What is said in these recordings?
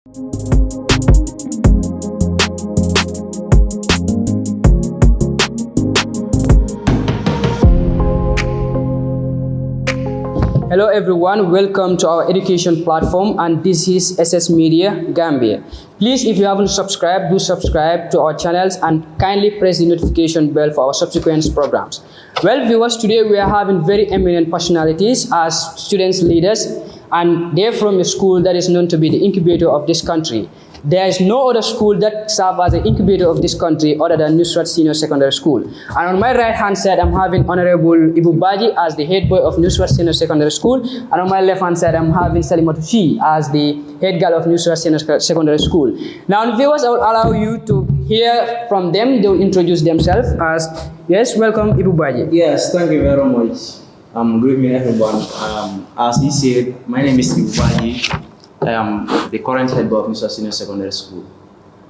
Hello everyone, welcome to our education platform, and this is SS Media Gambia. Please, if you haven't subscribed, do subscribe to our channels and kindly press the notification bell for our subsequent programs. Well viewers, today we are having very eminent personalities as students leaders, and they're from a school that is known to be the incubator of this country. There is no other school that serves as an incubator of this country other than Nusrat Senior Secondary School. And on my right hand side, I'm having Honorable Ibu Baji as the head boy of Nusrat Senior Secondary School. And on my left hand side, I'm having Salimatu Shi as the head girl of Nusrat Senior Secondary School. Now, viewers, I will allow you to hear from them. They will introduce themselves as, yes, welcome Ibu Baji. Yes, thank you very much. Good evening, everyone. As he said, my name is Ibu Baji. I am the current head boy of Nusrat Senior Secondary School.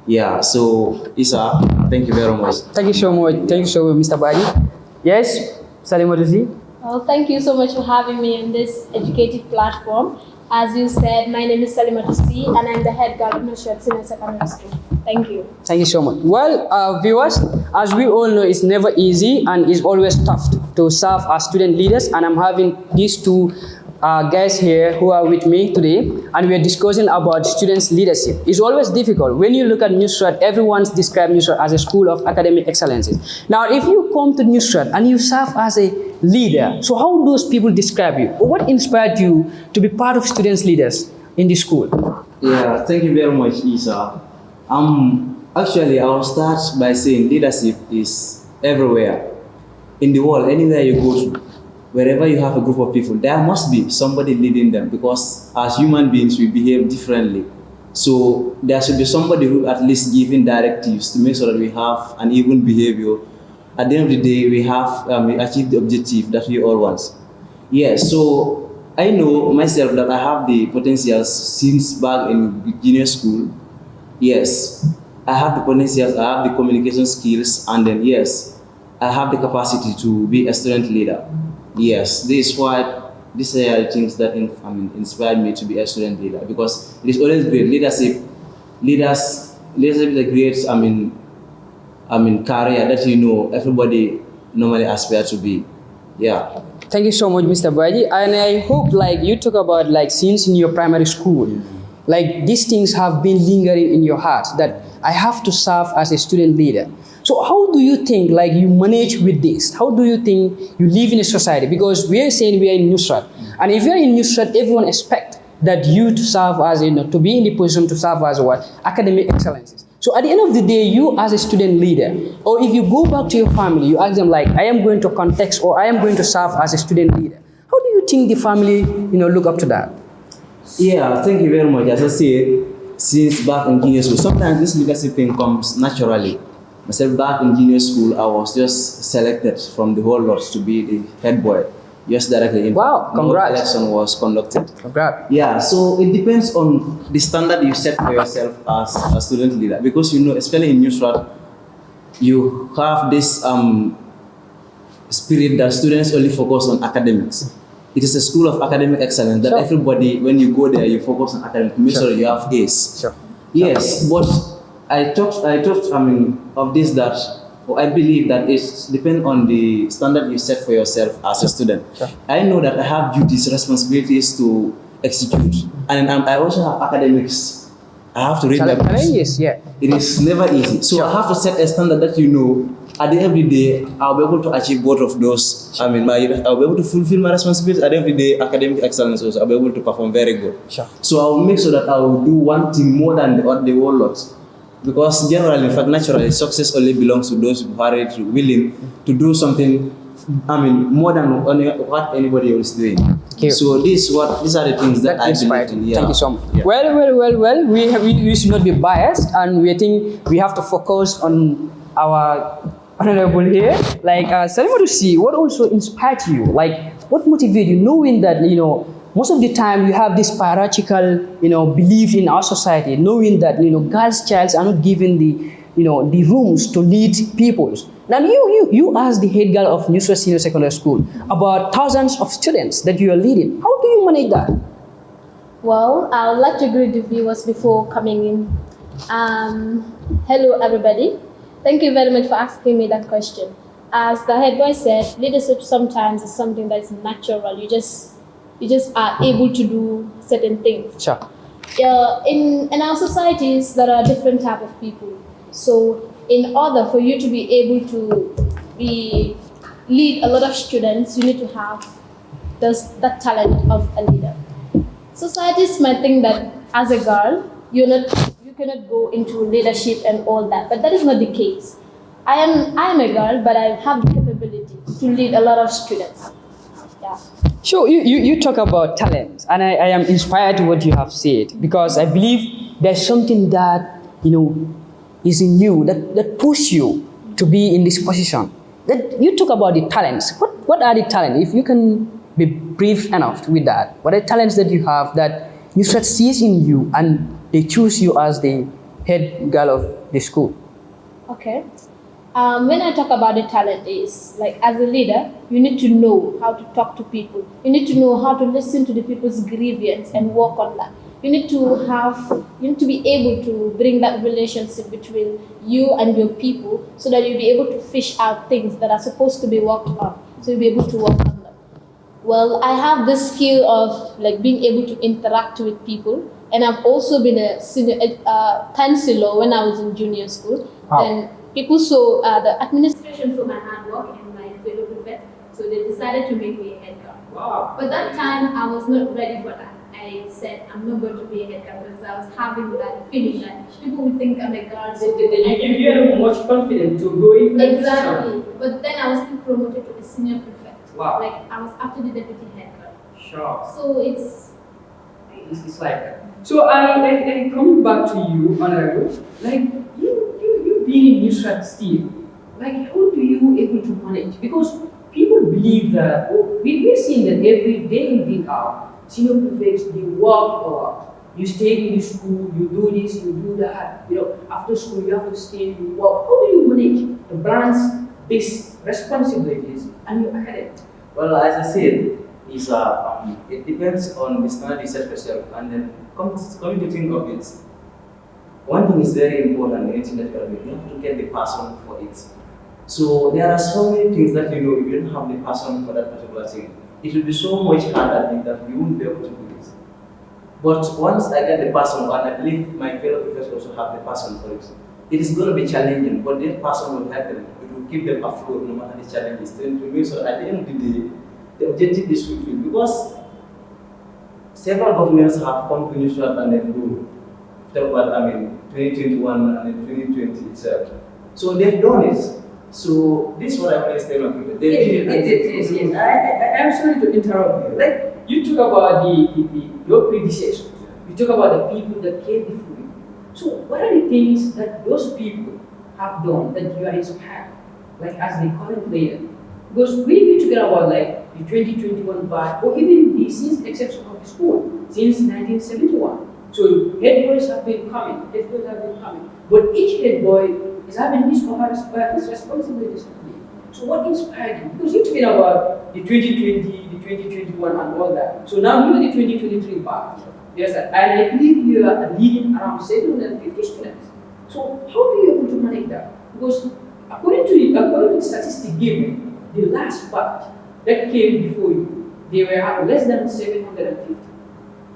Yeah, so Isa, thank you very much. Thank you so much. Thank you so much, Mr. Baji. Yes, Salimatu Shi. Well, thank you so much for having me on this educative platform. As you said, my name is Salimatu Si, and I'm the head girl of Nusrat Senior Secondary School. Thank you. Thank you so much. Well, viewers, as we all know, it's never easy and it's always tough to serve as student leaders. And I'm having these two guys here who are with me today, and we are discussing about students' leadership. It's always difficult. When you look at Nusrat, everyone's described Nusrat as a school of academic excellences. Now, if you come to Nusrat and you serve as a leader, so how do those people describe you? Or what inspired you to be part of students' leaders in the school? Yeah, thank you very much, Isa. Actually, I'll start by saying leadership is everywhere in the world, anywhere you go to. Wherever you have a group of people, there must be somebody leading them, because as human beings, we behave differently. So there should be somebody who at least giving directives to make sure that we have an even behavior. At the end of the day, we have we achieve the objective that we all want. Yes, so I know myself that I have the potential since back in junior school. Yes, I have the potential, I have the communication skills, and then yes, I have the capacity to be a student leader. Yes, this is why these are the things that inspired me to be a student leader, because it is always great. Leadership is a great career that everybody normally aspires to be. Yeah. Thank you so much, Mr. Baji. And I hope you talk about since in your primary school, these things have been lingering in your heart that I have to serve as a student leader. So how do you think you manage with this? How do you think you live in a society? Because we are saying we are in Nusrat. And if you are in Nusrat, everyone expects that you to serve as, to be in the position to serve as what? Academic excellences. So at the end of the day, you as a student leader, or if you go back to your family, you ask them I am going to context, or I am going to serve as a student leader. How do you think the family, look up to that? Yeah, thank you very much. As I said, since back in junior school, sometimes this leadership thing comes naturally. Myself back in junior school, I was just selected from the whole lot to be the head boy. Just directly in. Wow, congrats. No election was conducted. Congrats. Yeah, so it depends on the standard you set for yourself as a student leader. Because especially in Nusrat, you have this spirit that students only focus on academics. It is a school of academic excellence that everybody, when you go there, you focus on academics. Make sure you have A's. Sure. Yes, but I talked of this that I believe that it depends on the standard you set for yourself as a student. Sure. I know that I have duties, responsibilities to execute, and I also have academics. I have to read my books. Yeah. It is never easy. So I have to set a standard that at the end of the day, I'll be able to achieve both of those. I'll be able to fulfill my responsibilities. At the end of the day, academic excellence also, I'll be able to perform very good. Sure. So I'll make sure that I will do one thing more than the whole lot. Because generally, in fact, naturally, success only belongs to those who are willing to do something, more than what anybody else is doing. So these are the things that I believe in. Yeah. Thank you so much. Yeah. Well. We should not be biased, and we think we have to focus on our honorable here. Salimatu Si, what also inspired you? What motivated you, knowing that most of the time you have this hierarchical belief in our society, knowing that girls' childs are not given the rooms to lead peoples. Now you as the head girl of Nusrat Senior Secondary School, about thousands of students that you are leading. How do you manage that? Well, I would like to greet the viewers before coming in. Hello, everybody. Thank you very much for asking me that question. As the head boy said, leadership sometimes is something that is natural. You just are able to do certain things. Sure. In our societies, there are different type of people. So, in order for you to be able to be lead a lot of students, you need to have that talent of a leader. Societies might think that as a girl, you cannot go into leadership and all that, but that is not the case. I am a girl, but I have the capability to lead a lot of students. Yeah. Sure, you talk about talent, and I am inspired to what you have said because I believe there's something that is in you that push you to be in this position. That you talk about the talents. What are the talents? If you can be brief enough with that, what are the talents that you have that you succeed in you and they choose you as the head girl of the school? Okay. When I talk about the talent is like as a leader, you need to know how to talk to people. You need to know how to listen to the people's grievance and work on that. You need to be able to bring that relationship between you and your people so that you'll be able to fish out things that are supposed to be worked on. So you'll be able to work on them. Well, I have this skill of like being able to interact with people, and I've also been a senior counselor when I was in junior school. Wow. Then people saw the administration saw my hard work and my fellow prefect, so they decided to make me a head girl. Wow. But that time I was not ready for that. I said I'm not going to be a head girl because I was having that feeling that people would think I'm a girl. So You are much confident to go in. exactly. But then I was still promoted to a senior prefect. Wow. Like I was after the deputy head girl. Sure. So it's It's like that. So I coming back to you, Honorable. Like you being in Nusrat Steve, like how do you able to manage? Because people believe that we're seeing that every day in day out, senior prefects they work a lot. You stay in the school, you do this, you do that. After school you have to stay, you work. How do you manage the balance these responsibilities and your academic? Well, as I said, it depends on the standard you set for yourself. And then coming to think of it, one thing is very important in anything that you are doing. You have to get the passion for it. So there are so many things that if you don't have the passion for that particular thing, it will be so much harder that you won't be able to do it. But once I get the passion, and I believe my fellow professors also have the passion for it, it is going to be challenging, but that passion will help them. It will keep them afloat no matter the challenges. To me, so at the end of the day, the objective is fulfilled because several governments have come to Nusrat and then go. Talk about 2021 and then 2020 itself. So they've done it. So this is what I always tell my people. Yes. I'm sorry to interrupt you. Like you talk about your predecessors. You talk about the people that came before you. So what are the things that those people have done that you are inspired, like as the current leader? Because we talking about like the 2021 batch, or even the since exception of the school since 1971. So head boys have been coming, but each head boy is having his or her responsibilities to play. So what inspired you? Because you're talking about the 2020, the 2021 and all that. So now you're the 2023 batch. Yes, and I believe you are leading around 750 students. So how do you able to manage that? Because according to the statistics given, the last batch that came before you, they were less than 750.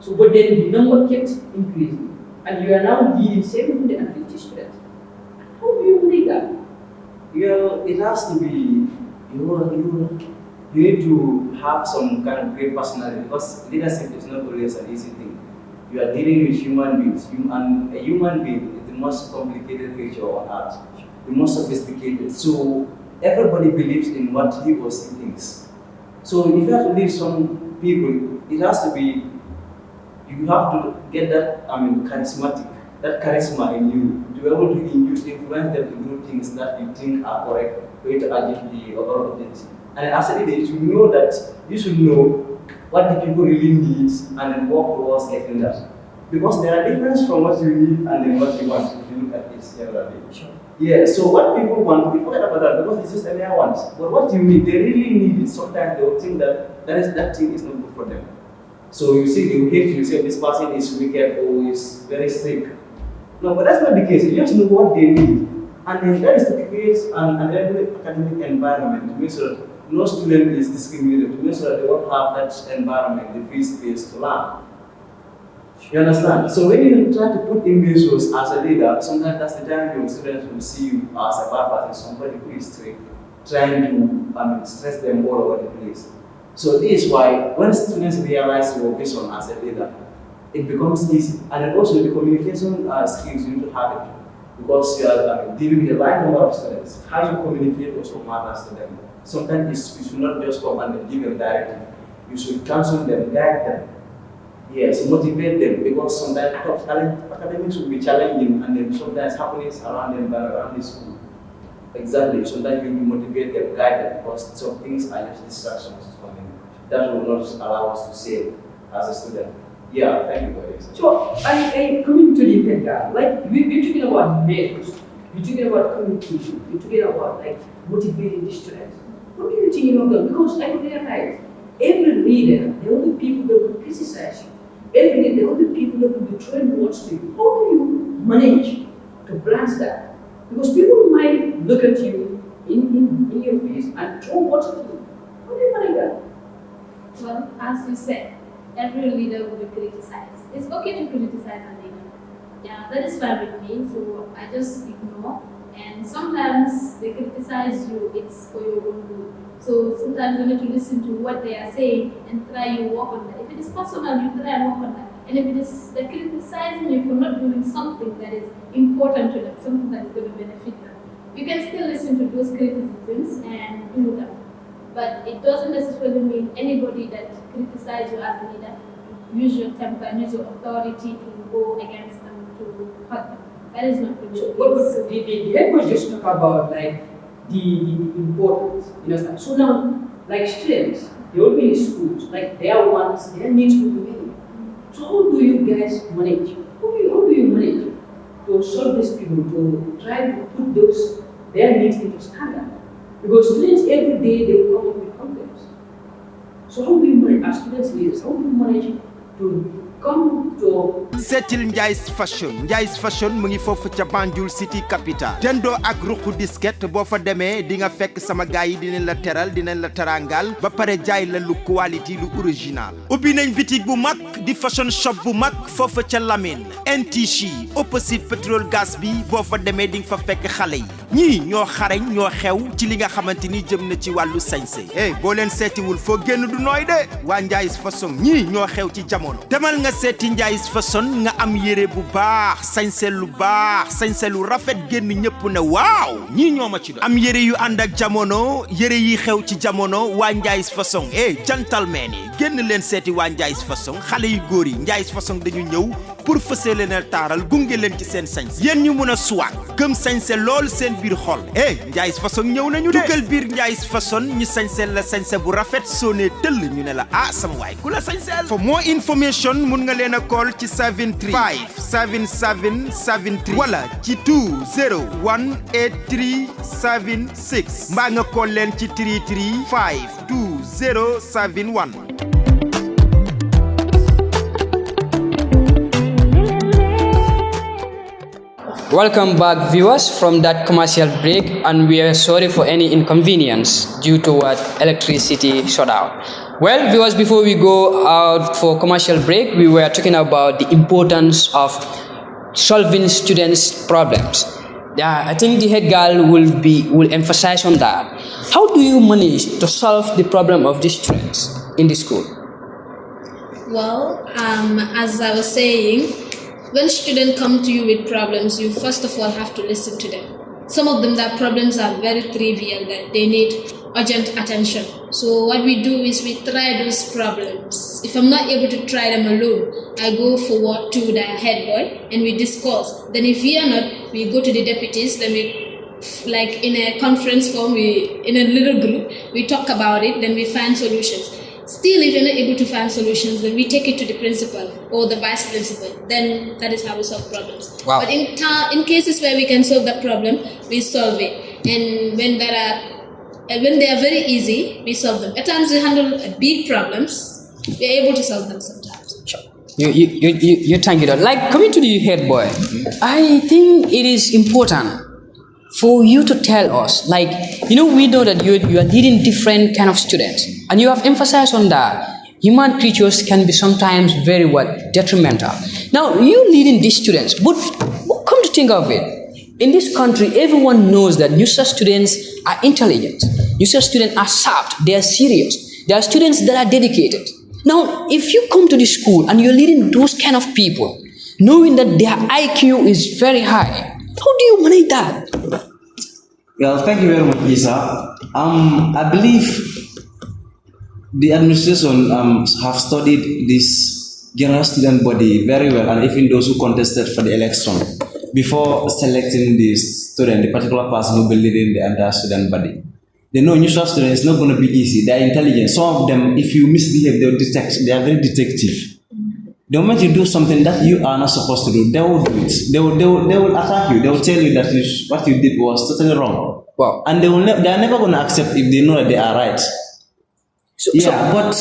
So but then the number kept increasing, and you are now leading 750 students. How do you manage that? Well, it has to be, you need to have some kind of great personality because leadership is not always an easy thing. You are dealing with human beings, and a human being is the most complicated creature on earth, the most sophisticated. So everybody believes in what he or she thinks. So if you have to lead some people, it has to be, you have to get that, charismatic, that charisma in you, to be able to influence them to do things that you think are correct, for you to achieve the overall objective. And as a leader, you should know what the people really need and then work towards getting that. Because there are differences from what you need and then what you want, if you look at this generally. Sure. Yeah, so what people want, we forget about that because it's just a mere want. But what you need, they really need it. Sometimes they will think that that thing is not good for them. So you see, you hate, you say this person is wicked or is very strict. No, but that's not the case. You just know what they need. And then that is to create an regular academic environment to make sure that no student is discriminated, to make sure that they don't have that environment, the free space to learn. You understand? So when you try to put in these roles as a leader, sometimes that's the time your students will see you as a bad person, somebody who is strict, trying to stress them all over the place. So this is why when students realize your vision as a leader, it becomes easy. And then also the communication skills you need to have it. Because you are dealing with a large number of students. How you communicate also matters to them. Sometimes you should not just come and give them directive. You should counsel them, guide them. Yes, motivate them, because sometimes academics will be challenging and then sometimes happenings around them, around the school. Exactly, sometimes you will motivate them, guide them, because some things are just distractions for them. That will not allow us to say as a student. Yeah, thank you for this. So, I coming to the event, like we're talking about measures, we're talking about communication, we're talking about like motivating the students. What do you think you know? Because I realize every leader, there will be people that will criticize you. Every day, there will be people that will be throwing words to you. How do you manage to balance that? Because people might look at you in your face and throw words at you. How do you manage that? Well, as you said, every leader will be criticized. It's okay to criticize a leader. Yeah, that is fine with me, so I just ignore. And sometimes they criticize you, it's for your own good. So sometimes you need to listen to what they are saying and try to work on that. If it is personal, you try and work on that. And if it is they're criticizing you for not doing something that is important to them, something that is going to benefit them, you can still listen to those criticisms and do them. But it doesn't necessarily mean anybody that criticizes you as a leader, use your temper and use your authority to go against them, to hurt them. That is not good. But the head was just talk about like the importance, you know. So now, like students, they will be in schools, like their wants, their needs will be met. So how do you guys manage? How do you manage to solve these people, to try to put those their needs into standard? Because students every day they will come up with complaints. So how do you manage as students leaders? How do you manage to come to seetil Ndiaye's fashion mu ngi foofu ca Banjul City Capital dendoo ak ruqu disket boo fa demee di nga fekk sama gaay yi dinañ la teral dinañ la tarangal ba pare jaay la lu quality lu original ubbi nañ boutique bu mag di fashion shop bu mag foofu ca Lamine NTC opposite petrol gas bi boo fa demee di nga fa fekk xale yi ñii ñoo xarañ ñoo xew ci li nga xamante ni jëm na ci wàllu sañse boo leen seetiwul foo génn du nooy de waa Ndiaye's fashion ñii ñoo xew ci jamono demal nga seeti Ndiaye's fashion nga am yére bu baax sañse lu baax sañse lu rafet génn ñëpp ne waaw ñii ñoo ma ci doon am yére yu ànd ak jamono yére yi xew ci jamono waa Ndiaye's fashion gentleman yi génn leen seeti waa Ndiaye's fashion xale yu góor yi Ndiaye's fashion dañu ñëw pour fësee leen taaral gunge leen ci seen sañse yéen ñu mën a swag gëm sañse lool seen biir xol Ndiaye's fashion ñëw nañu de dugal biir Ndiaye's fashion ñu sañse la sañse bu rafet soo nee tëll ñu ne la sama waay ku la sañseel for more information mun nga leen a call ci 7357773 wala ci 2018376 mbaa nga call leen ci 33527071. Welcome back, viewers, from that commercial break, and we are sorry for any inconvenience due to electricity shutdown. Well, viewers, before we go out for commercial break, we were talking about the importance of solving students' problems. Yeah, I think the head girl will emphasize on that. How do you manage to solve the problem of the students in the school? Well, as I was saying, when students come to you with problems, you first of all have to listen to them. Some of them, their problems are very trivial, that they need urgent attention. So what we do is we try those problems. If I'm not able to try them alone, I go forward to the head boy and we discuss. Then if we are not, we go to the deputies, then we, like in a conference form, in a little group, we talk about it, then we find solutions. Still, if you're not able to find solutions, then we take it to the principal or the vice principal. Then that is how we solve problems. Wow. But in cases where we can solve the problem, we solve it. And when they are very easy, we solve them. At times we handle big problems, we are able to solve them sometimes. You thank it out. Like coming to the head boy, I think it is important for you to tell us, like, we know that you are leading different kind of students, and you have emphasized on that. Human creatures can be sometimes very detrimental. Now, you leading these students, but come to think of it, in this country, everyone knows that Nusrat students are intelligent. Nusrat students are sharp. They are serious. They are students that are dedicated. Now, if you come to the school and you're leading those kind of people, knowing that their IQ is very high, how do you manage that? Well, thank you very much, Isa. I believe the administration have studied this general student body very well, and even those who contested for the election before selecting the student, the particular person who will be leading the entire student body. They know Nusrat students is not going to be easy. They are intelligent. Some of them, if you misbehave, they will detect. They are very detective. The moment you do something that you are not supposed to do, they will do it. They will attack you. They will tell you that what you did was totally wrong. Wow. And they are never going to accept if they know that they are right. But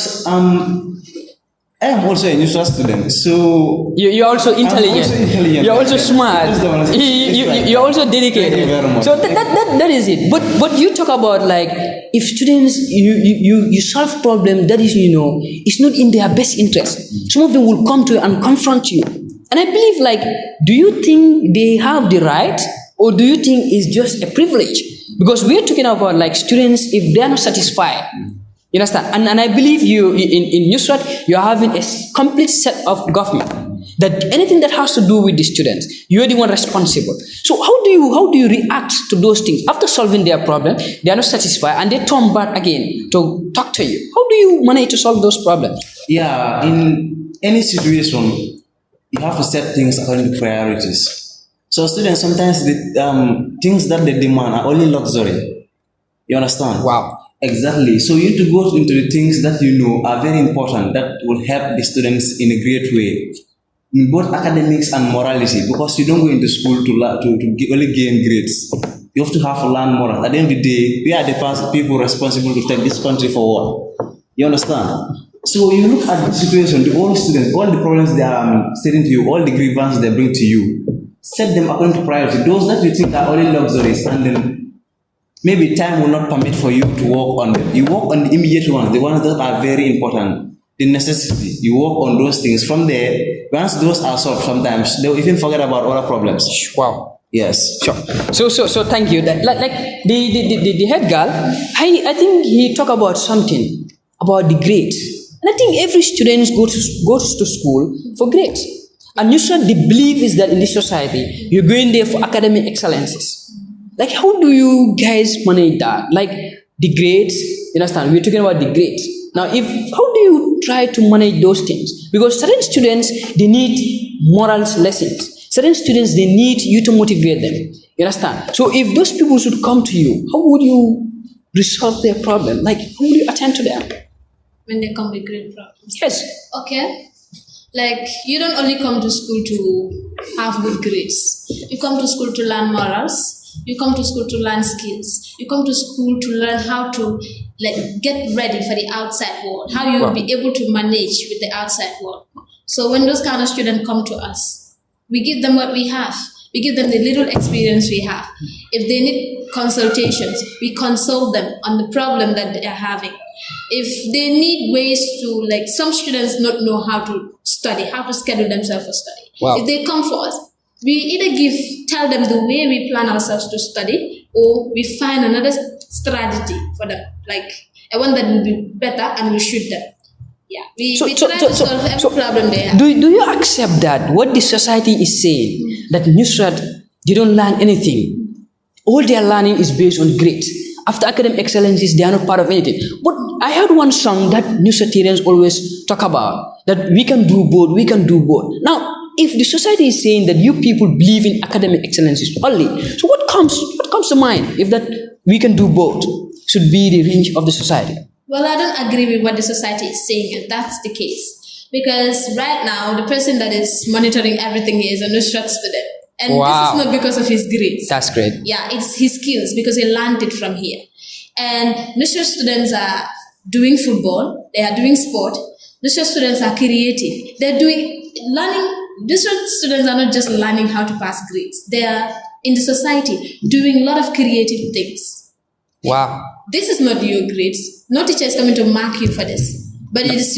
I am also a Nusrat student, so you're also intelligent. You're also smart. You're also dedicated. Thank you very much. So that is it. But you talk about, like, if students you solve problem that is it's not in their best interest. Some of them will come to you and confront you. And I believe, like, do you think they have the right, or do you think it's just a privilege? Because we are talking about, like, students, if they are not satisfied. You understand? And I believe you in Nusrat, you are having a complete set of government that anything that has to do with the students, you are the one responsible. So how do you react to those things after solving their problem? They are not satisfied and they turn back again to talk to you. How do you manage to solve those problems? Yeah, in any situation, you have to set things according to priorities. So students, sometimes the things that they demand are only luxury. You understand? Wow. Exactly. So you need to go into the things that are very important, that will help the students in a great way, in both academics and morality, because you don't go into school to only gain grades. You have to learn morals. At the end of the day, we are the people responsible to take this country forward. You understand? So you look at the situation, the old students, all the problems they are stating to you, all the grievances they bring to you, set them according to priority. Those that you think are only luxuries, and then maybe time will not permit for you to work on them. You work on the immediate ones, the ones that are very important, the necessity. You work on those things. From there, once those are solved, sometimes they will even forget about other problems. Wow. Yes. Sure. So thank you. Like the head girl, I think he talked about something about the grades. And I think every student goes to school for grades. And usually the belief is that in this society, you're going there for academic excellences. Like, how do you guys manage that? Like, the grades, you understand? We're talking about the grades. Now, how do you try to manage those things? Because certain students, they need morals lessons. Certain students, they need you to motivate them. You understand? So, if those people should come to you, how would you resolve their problem? Like, how would you attend to them? When they come with great problems. Yes. Okay. Like, you don't only come to school to have good grades. You come to school to learn morals. You come to school to learn skills. You come to school to learn how to get ready for the outside world, how you'll be able to manage with the outside world. So when those kind of students come to us, we give them what we have. We give them the little experience we have. If they need consultations, we consult them on the problem that they are having. If they need ways to, some students not know how to study, how to schedule themselves for study. Wow. If they come for us, we either tell them the way we plan ourselves to study, or we find another strategy for them, like a one that will be better, and we shoot them. Yeah, we try to solve every problem they have. Do you accept that what the society is saying, that Nusrat, they don't learn anything? All they are learning is based on grades. After academic excellences, they are not part of anything. But I heard one song that Nusratarians always talk about, that we can do both. Now, if the society is saying that you people believe in academic excellences only, so what comes to mind if that we can do both should be the range of the society? Well, I don't agree with what the society is saying, if that's the case. Because right now, the person that is monitoring everything is a Nusrat student. And this is not because of his grades. That's great. Yeah, it's his skills, because he learned it from here. And Nusrat students are doing football, they are doing sport. Nusrat students are creative. They're doing District students are not just learning how to pass grades. They are in the society doing a lot of creative things. Wow. This is not your grades. No teacher is coming to mark you for this. But it's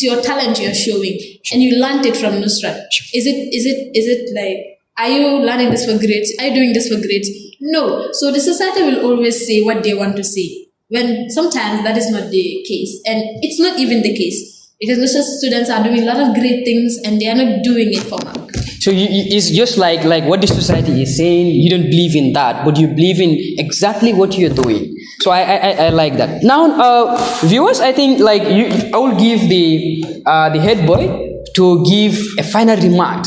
your talent you're showing, and you learned it from Nusrat. Is it like, are you learning this for grades? Are you doing this for grades? No. So the society will always say what they want to say, when sometimes that is not the case, and it's not even the case, because Nusrat students are doing a lot of great things, and they are not doing it for mark. So it's just like what the society is saying. You don't believe in that, but you believe in exactly what you're doing. So I like that. Now, viewers, I think I will give the head boy to give a final remark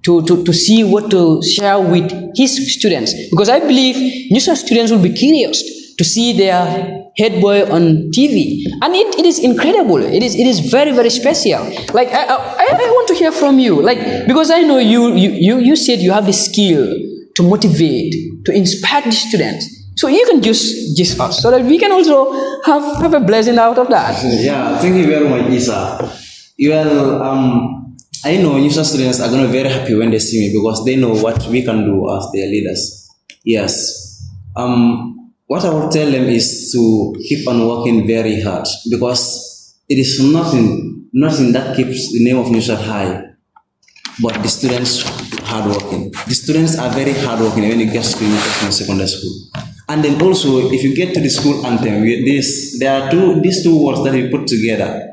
to see what to share with his students, because I believe new students will be curious to see their head boy on TV, and it is incredible. It is very, very special. Like I want to hear from you, because I know you said you have the skill to motivate, to inspire the students. So you can just us so that we can also have a blessing out of that. Yeah, thank you very much, Isa. Well, I know new students are gonna be very happy when they see me, because they know what we can do as their leaders. Yes. What I will tell them is to keep on working very hard, because it is nothing that keeps the name of Nusrat high, but the students hardworking. The students are very hardworking when you get to secondary school. And then also, if you get to the school anthem, there are these two words that we put together.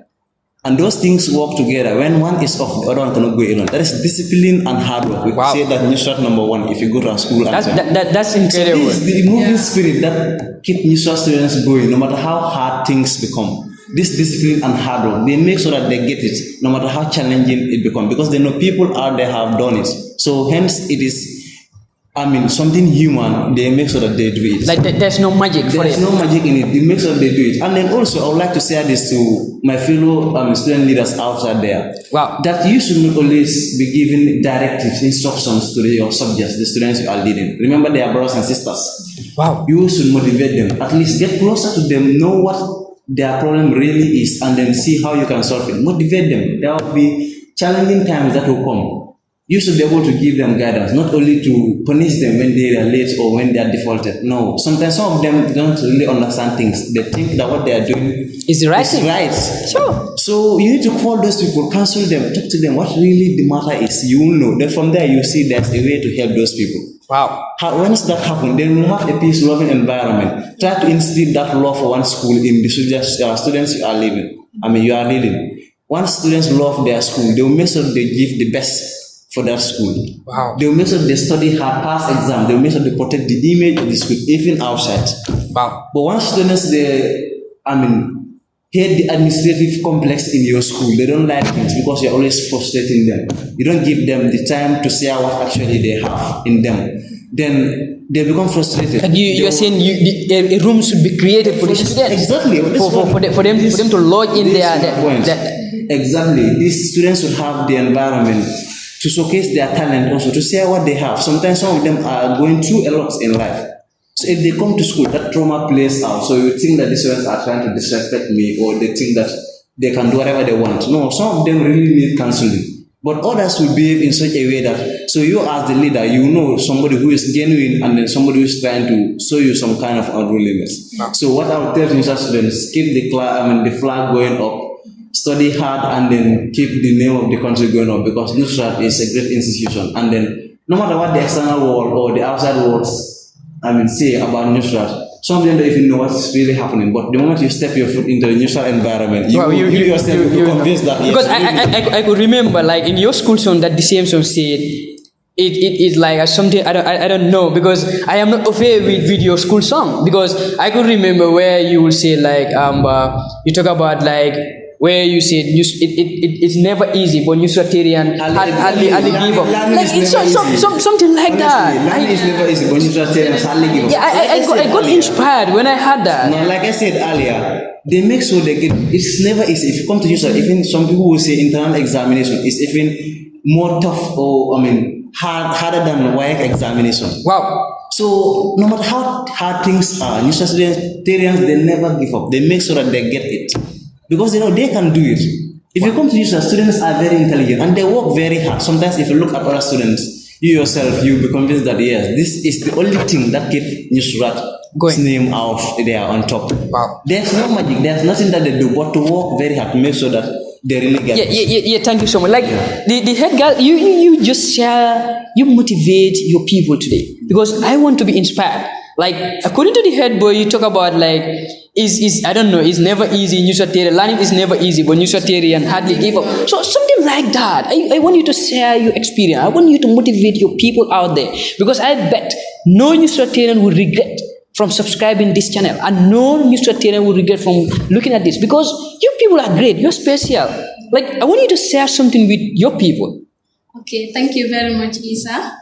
And those things work together. When one is off, the other one cannot go alone. That is discipline and hard work. We say that Nusrat number one if you go to a school anthem. That's incredible. So this is the moving spirit that keeps Nusrat students going, no matter how hard things become. This discipline and hard work, they make sure that they get it, no matter how challenging it becomes, because they know people out there have done it. So hence it is, something human, they make sure that they do it. There's no magic for it. There's no magic in it. They make sure they do it. And then also, I would like to say this to my fellow student leaders outside there. Wow. That you should not always be giving directives, instructions to your subjects, the students you are leading. Remember, they are brothers and sisters. Wow. You should motivate them. At least get closer to them, know what their problem really is, and then see how you can solve it. Motivate them. There will be challenging times that will come. You should be able to give them guidance, not only to punish them when they are late or when they are defaulted. No, sometimes some of them don't really understand things. They think that what they are doing is right. Sure. So you need to call those people, counsel them, talk to them. What really the matter is, you will know. Then from there you see there's a way to help those people. Wow. Once that happens, then we'll have a peace-loving environment. Try to instill that love for one school in the students you are leading. You are leading. Once students love their school, they will make sure they give the best for that school. Wow. They will make sure they study hard, pass exam. They will make sure they protect the image of the school, even outside. Wow. But once students, hate the administrative complex in your school, they don't like things because you're always frustrating them. You don't give them the time to share what actually they have in them. Then they become frustrated. And you are saying a room should be created for the students. Exactly. For them to lodge in their exactly. These students should have the environment to showcase their talent, also to share what they have. Sometimes some of them are going through a lot in life. So if they come to school, that trauma plays out. So you think that the students are trying to disrespect me, or they think that they can do whatever they want. No, some of them really need counseling. But others will behave in such a way that, so you as the leader, you know somebody who is genuine and then somebody who is trying to show you some kind of unruliness. So what I would tell Nusrat students, keep the flag going up, study hard, and then keep the name of the country going up, because Nusrat is a great institution. And then no matter what the external world or the outside worlds say about Nusrat, some of them don't even know what's really happening. But the moment you step your foot into the Nusrat environment, you yourself will be convinced that. Because I could remember, like in your school song, that the same song said, it is like something I don't know, because I am not familiar with your school song. Because I could remember where you will say like you talk about like where you said it's never easy, but Nusratarian hardly give up. Like it's something like that. Learning is never easy, but Nusratarians hardly give up. Yeah, I got inspired when I heard that. Now, like I said earlier, they make sure they get. It's never easy. If you come to Nusrat, even some people will say internal examination is even more tough, or harder than WAEC examination. Wow. So no matter how hard things are, Nusratarians, they never give up. They make sure that they get it, because they know they can do it. If you come to Nusrat, students are very intelligent and they work very hard. Sometimes if you look at other students, you yourself, you'll be convinced that yes, this is the only thing that keeps Nusrat's name out there on top. Wow. There's no magic, there's nothing that they do but to work very hard to make sure that they really get Yeah, thank you so much. Like the head girl, you just share, you motivate your people today because I want to be inspired. Like according to the head boy, you talk about like is I don't know, it's never easy. Nusratarian learning is never easy, but Nusratarian hardly give up. So something like that. I want you to share your experience. I want you to motivate your people out there because I bet no Nusratarian will regret from subscribing this channel and no Nusratarian will regret from looking at this because you people are great. You're special. Like I want you to share something with your people. Okay, thank you very much, Isa.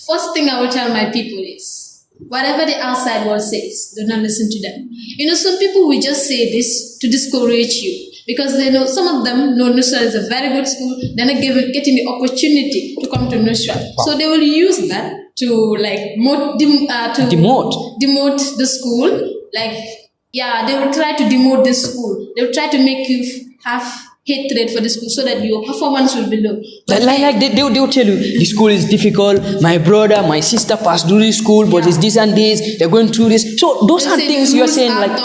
First thing I will tell my people is, whatever the outside world says, do not listen to them. You know, some people will just say this to discourage you because they know, some of them know Nusrat is a very good school, they're not getting the opportunity to come to Nusrat. Wow. So they will use that to like demote the school. Like, yeah, they will try to demote the school. They will try to make you have hatred for the school so that your performance will be low. Like they will tell you the school is difficult, my brother, my sister passed through this school, but it's this and this, they're going through this. So those are things you are saying like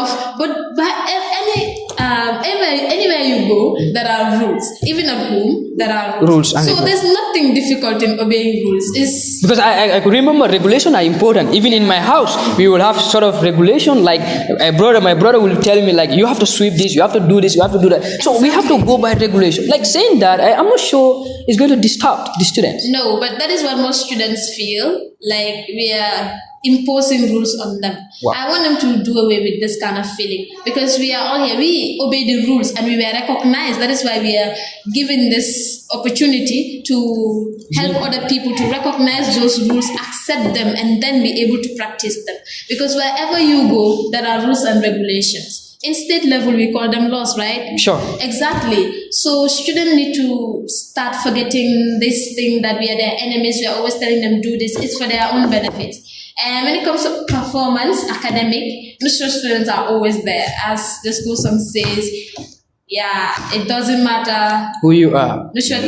anywhere you go, there are rules. Even at home, there are rules. So there's nothing difficult in obeying rules. It's because I could remember regulation are important. Even in my house, we will have sort of regulation like my brother will tell me like you have to sweep this, you have to do this, you have to do that. So we have to go by regulation. Like saying that, I'm not sure it's going to disturb the students. No, but that is what most students feel. Like we are imposing rules on them. Wow. I want them to do away with this kind of feeling because we are all here. We obey the rules and we were recognized. That is why we are given this opportunity to help other people to recognize those rules, accept them, and then be able to practice them. Because wherever you go, there are rules and regulations. In state level, we call them laws, right? Sure. Exactly. So students need to start forgetting this thing that we are their enemies. We are always telling them do this. It's for their own benefits. And when it comes to performance, academic, Nusrat students are always there. As the school song says, yeah, it doesn't matter who you are. Nusrat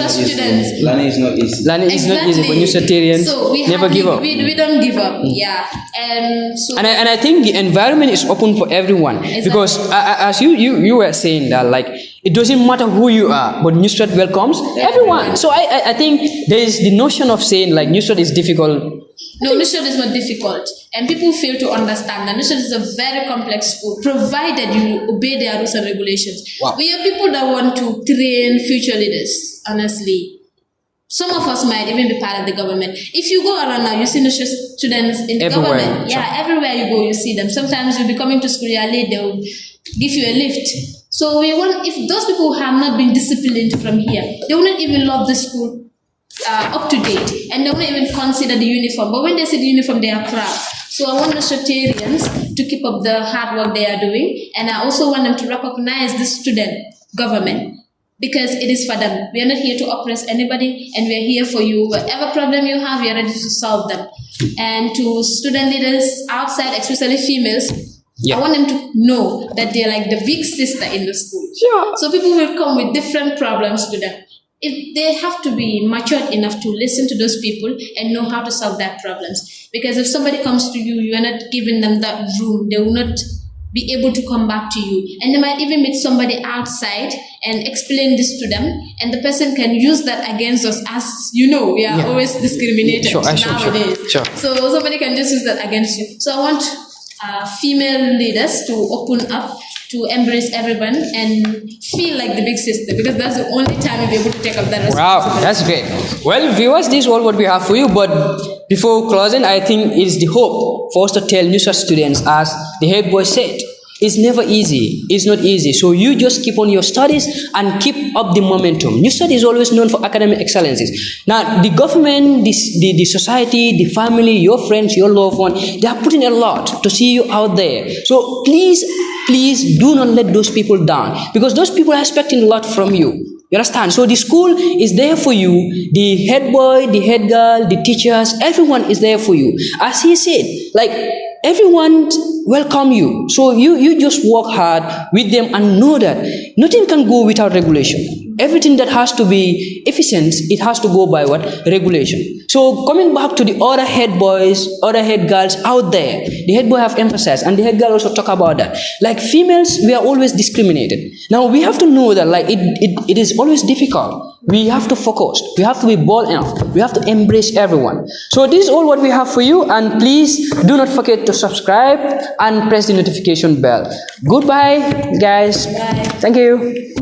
students. Learning is not easy. Learning is not easy, but Nusratarians so never give up. We don't give up, yeah. And so and I think the environment is open for everyone. Exactly. Because as you were saying that like it doesn't matter who you are, but Nusrat welcomes everyone. So I think there is the notion of saying like Nusrat is difficult. No, Nusrat is not difficult, and people fail to understand that Nusrat is a very complex school, provided you obey their rules and regulations. Wow. We are people that want to train future leaders, honestly. Some of us might even be part of the government. If you go around now, you see Nusrat students in everywhere. Government. Yeah, everywhere you go, you see them. Sometimes you'll be coming to school, you're late, they'll give you a lift. So we want, if those people have not been disciplined from here, they will not even love the school up to date, and they won't even consider the uniform. But when they see the uniform, they are proud. So I want the Nusratarians to keep up the hard work they are doing, and I also want them to recognize the student government because it is for them. We are not here to oppress anybody, and we are here for you. Whatever problem you have, we are ready to solve them. And to student leaders outside, especially females, I want them to know that they're like the big sister in the school. Sure. So people will come with different problems to them. If they have to be matured enough to listen to those people and know how to solve their problems. Because if somebody comes to you, you are not giving them that room, they will not be able to come back to you. And they might even meet somebody outside and explain this to them, and the person can use that against us. As you know, we are always discriminated nowadays. Sure. So somebody can just use that against you. So I want female leaders to open up, to embrace everyone and feel like the big sister, because that's the only time you'll be able to take up that responsibility. Wow, that's great. Well, viewers, this is all what we have for you, but before closing, I think it's the hope for us to tell Nusrat students, as the head boy said, it's never easy. It's not easy. So you just keep on your studies and keep up the momentum. Nusrat is always known for academic excellences. Now, the government, the society, the family, your friends, your loved one, they are putting a lot to see you out there. So please do not let those people down, because those people are expecting a lot from you. You understand? So the school is there for you. The head boy, the head girl, the teachers, everyone is there for you. As he said, like, everyone welcome you. So you just work hard with them and know that nothing can go without regulation. Everything that has to be efficient, it has to go by what? Regulation. So coming back to the other head boys, other head girls out there, the head boy have emphasized, and the head girl also talk about that. Like females, we are always discriminated. Now we have to know that like it is always difficult. We have to focus. We have to be bold enough. We have to embrace everyone. So this is all what we have for you, and please do not forget to subscribe and press the notification bell. Goodbye, guys. Bye. Thank you.